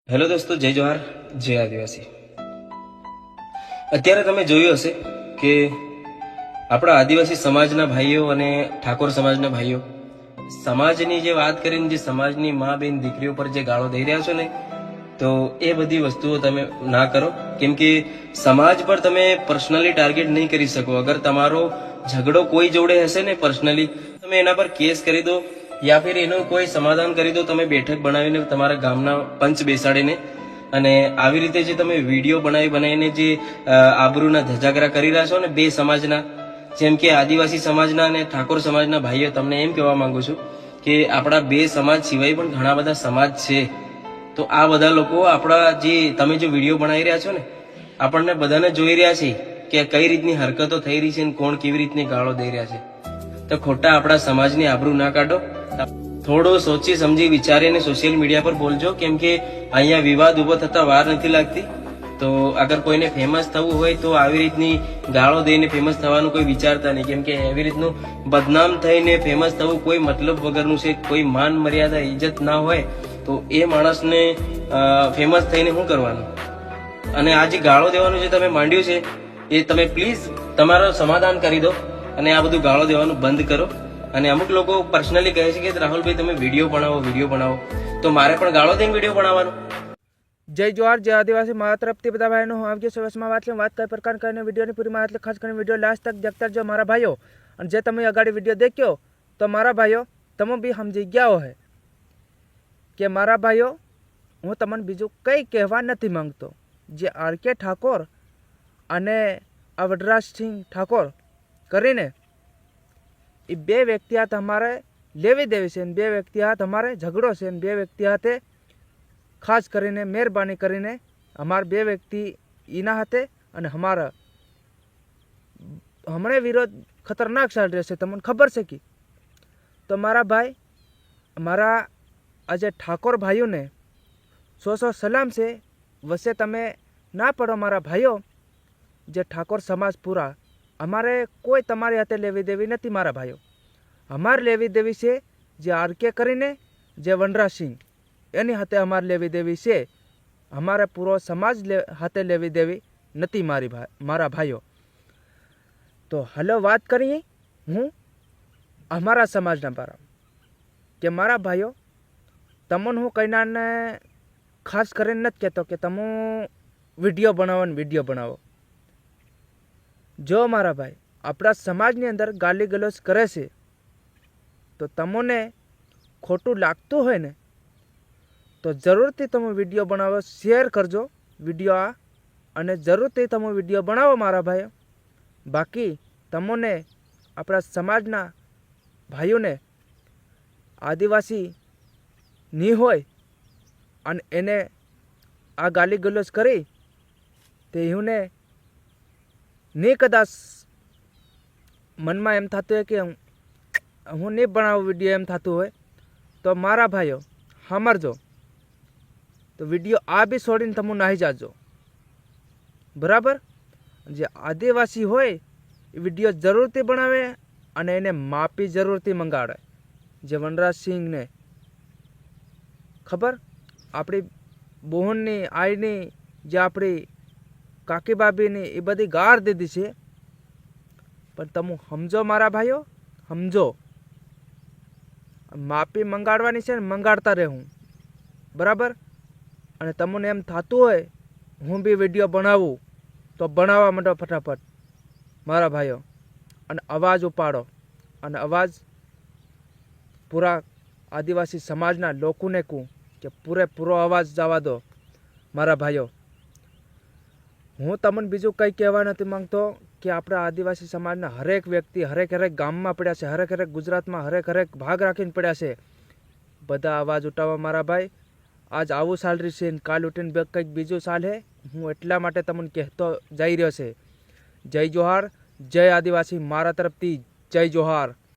Hello દોસ્તો, જય જોહાર, જય આદિવાસી। અત્યારે તમે જોયું હશે કે આપણા આદિવાસી સમાજના ભાઈઓ અને ઠાકોર સમાજના ભાઈઓ સમાજની જે વાત કરીને જે સમાજની મા બેન દીકરીઓ પર જે ગાળો દઈ રહ્યા છો ને, તો એ બધી વસ્તુઓ તમે ના કરો। કેમ કે સમાજ પર તમે પર્સનલી ટાર્ગેટ નહીં કરી શકો। અગર તમારો ઝઘડો કોઈ જોડે હશે ને પર્સનલી, તમે એના પર કેસ કરી દો યા ફિર એનું કોઈ સમાધાન કરી દો। તમે બેઠક બનાવીને તમારા ગામના પંચ બેસાડીને અને આવી રીતે જે તમે વિડીયો બનાવીને જે આબરૂના ધજાગરા કરી રહ્યા છો ને બે સમાજના, જેમ કે આદિવાસી સમાજના અને ઠાકોર સમાજના ભાઈઓ, તમને એમ કહેવા માંગુ છું કે આપણા બે સમાજ સિવાય પણ ઘણા બધા સમાજ છે। તો આ બધા લોકો આપણા જે તમે જે વિડીયો બનાવી રહ્યા છો ને, આપણને બધાને જોઈ રહ્યા છે કે કઈ રીતની હરકતો થઈ રહી છે અને કોણ કેવી રીતની ગાળો દઈ રહ્યા છે। તો ખોટા આપણા સમાજની આબરૂ ના કાઢો। થોડો સોચી સમજી વિચારીને સોશિયલ મીડિયા પર બોલજો, કેમ કે અહીંયા વિવાદ ઉભો થતા વાર નથી લાગતી। તો અગર કોઈને ફેમસ થવું હોય તો આવી રીતની ગાળો દઈને ફેમસ થવાનું કોઈ વિચારતા નહીં, કેમ કે એવી રીતનું બદનામ થઈને ફેમસ થવું કોઈ મતલબ વગરનું છે। કોઈ માન મર્યાદા ઇજ્જત ના હોય તો એ માણસને ફેમસ થઈને શું કરવાનું? અને આ જે ગાળો દેવાનું જે તમે માંડ્યું છે એ તમે પ્લીઝ તમારો સમાધાન કરી દો અને આ બધું ગાળો દેવાનું બંધ કરો। અને અમુક લોકો પર્સનલી કહે છે કે રાહુલભાઈ તમે વિડીયો બનાવો, તો મારે પણ ગાળો દઈને વિડીયો બનાવવાનો? જય જોહાર, જય આદિવાસી। મારા તરફથી બધા ભાઈઓનો હું આવજો સવાસમાં વાત કઈ પ્રકાર કરીને વિડીયોની પૂરી માં એટલે ખાસ કરીને વિડીયો લાસ્ટ તક દેખતા જો મારા ભાઈઓ। અને જે તમે અગાડી વિડીયો દેખ્યો તો મારા ભાઈઓ તમે બી સમજી ગયા હો કે મારા ભાઈઓ હું તમને બીજું કંઈ કહેવા નથી માંગતો। જે આર.કે. ઠાકોર અને આ વડરાજસિંહ ઠાકોર કરીને એ બે વ્યક્તિ હાથ અમારે લેવી દેવી છે, બે વ્યક્તિ હાથ અમારે ઝઘડો છે, બે વ્યક્તિ હાથે ખાસ કરીને મહેરબાની કરીને અમારા બે વ્યક્તિ એના હાથે અને અમારા હમણાં વિરોધ ખતરનાક ચાલી રહ્યો છે, તમને ખબર છે કે? તો મારા ભાઈ, મારા આજે ઠાકોર ભાઈઓને સો સલામ છે। વસે તમે ના પડો મારા ભાઈઓ। જે ઠાકોર સમાજ પૂરા અમારે કોઈ તમારી હાથે લેવી દેવી નથી મારા ભાઈઓ। અમારે લેવી દેવી છે જે આર.કે. કરીને જે વનરાજસિંહ એની હાથે અમારે લેવી દેવી છે। અમારે પૂરો સમાજ હાથે લેવી દેવી નથી મારા ભાઈઓ। તો હલો વાત કરીએ હું અમારા સમાજના બારા કે મારા ભાઈઓ તમને હું કહીને ખાસ કરીને નથી કહેતો કે તમે વિડીયો બનાવો। જો મારા ભાઈ આપણા સમાજની અંદર ગાલી ગલોચ કરે છે તો તમને ખોટું લાગતું હોય ને તો જરૂરથી તમે વિડીયો બનાવો, શેર કરજો વિડીયો આ, અને જરૂરથી તમે વિડીયો બનાવો મારા ભાઈઓ। બાકી તમને આપણા સમાજના ભાઈઓને આદિવાસી ની હોય અને એને આ ગાલી ગલોચ કરી તે એને નહીં કદાચ મનમાં એમ થતું હોય કે હું નહીં બનાવું વિડીયો એમ થતું હોય તો મારા ભાઈઓ સાંભળજો, તો વિડીયો આ બી છોડીને તમે નાહી જાજો, બરાબર? જે આદિવાસી હોય એ વિડીયો જરૂરથી બનાવે અને એને માફી જરૂરથી મંગાડે। જે વનરાજસિંહને ખબર આપણી બહેનની આઈની જે આપણી કાકી બાબીની એ બધી ગાળ દીધી છે, પણ તમે સમજો મારા ભાઈઓ, સમજો। માફી મંગાડવાની છે ને મંગાડતા રહેવું, બરાબર? અને તમને એમ થતું હોય હું બી વિડીયો બનાવું તો બનાવવા માંડો ફટાફટ મારા ભાઈઓ, અને અવાજ ઉપાડો અને અવાજ પૂરા આદિવાસી સમાજના લોકોને કહું કે પૂરેપૂરો અવાજ જવા દો મારા ભાઈઓ। હું તમને બીજું કંઈ કહેવા નથી માંગતો કે આપણા આદિવાસી સમાજના હરેક વ્યક્તિ હરેક ગામમાં પડ્યા છે, હરેક ગુજરાતમાં હરેક ભાગ રાખીને પડ્યા છે। બધા અવાજ ઉઠાવવા મારા ભાઈ। આજ આવું ચાલી રહ્યું છે ને કાલ ઉઠીને કંઈક બીજું ચાલે, હું એટલા માટે તમને કહેતો જઈ રહ્યો છે। જય જોહાર, જય આદિવાસી, મારા તરફથી જય જોહાર।